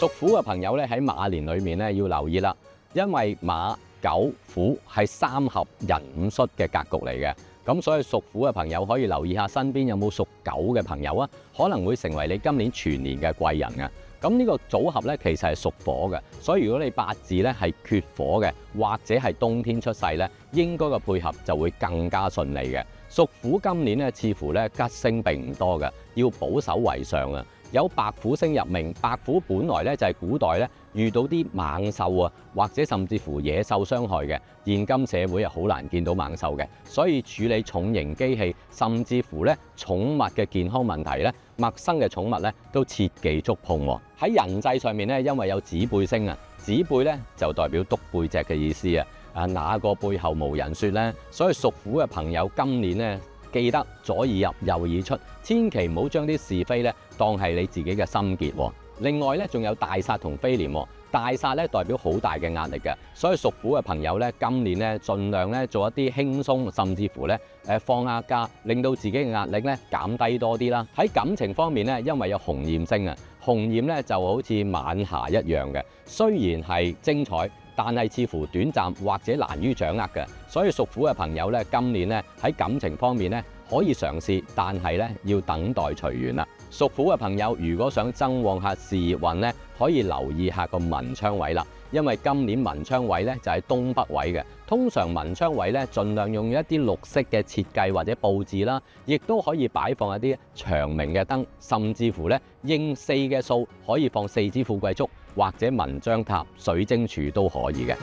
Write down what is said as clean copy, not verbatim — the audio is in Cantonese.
屬虎嘅朋友咧喺馬年裏面咧要留意啦，因為馬、狗、虎係三合人五戌嘅格局嚟嘅，咁所以屬虎嘅朋友可以留意下身邊有冇屬狗嘅朋友啊，可能會成為你今年全年嘅貴人啊。咁呢個組合咧其實係屬火嘅，所以如果你八字咧係缺火嘅，或者係冬天出世咧，應該個配合就會更加順利嘅。屬虎今年咧似乎咧吉星並唔多嘅，要保守為上啊。有白虎星入命，白虎本來咧就係古代咧遇到啲猛獸啊，或者甚至乎野獸傷害嘅。現今社會啊好難見到猛獸嘅，所以處理重型機器，甚至乎咧寵物嘅健康問題咧，陌生嘅寵物咧都切忌觸碰喎。喺人際上面咧，因為有子背星啊，子背咧就代表篤背脊嘅意思啊。哪個背後無人說呢？所以屬虎嘅朋友今年咧，記得左耳入右耳出，千祈唔好將啲是非咧當係你自己嘅心結喎。另外咧，仲有大煞同飛廉喎。大煞咧代表好大嘅壓力嘅，所以屬虎嘅朋友咧，今年咧盡量咧做一啲輕鬆，甚至乎咧放下假，令到自己嘅壓力咧減低多啲啦。喺感情方面咧，因為有紅焰星啊，紅焰咧就好似晚霞一樣嘅，雖然係精彩，但係似乎短暫或者難於掌握嘅。所以屬虎嘅朋友咧，今年咧喺感情方面咧可以嘗試，但係咧要等待隨緣啦。屬虎嘅朋友如果想增旺下事業運咧，可以留意下個文昌位啦，因為今年文昌位咧就係東北位嘅。通常文昌位咧盡量用一啲綠色嘅設計或者佈置啦，亦都可以擺放一啲長明嘅燈，甚至乎咧應四嘅數可以放4支富貴竹或者文昌塔、水晶柱都可以嘅。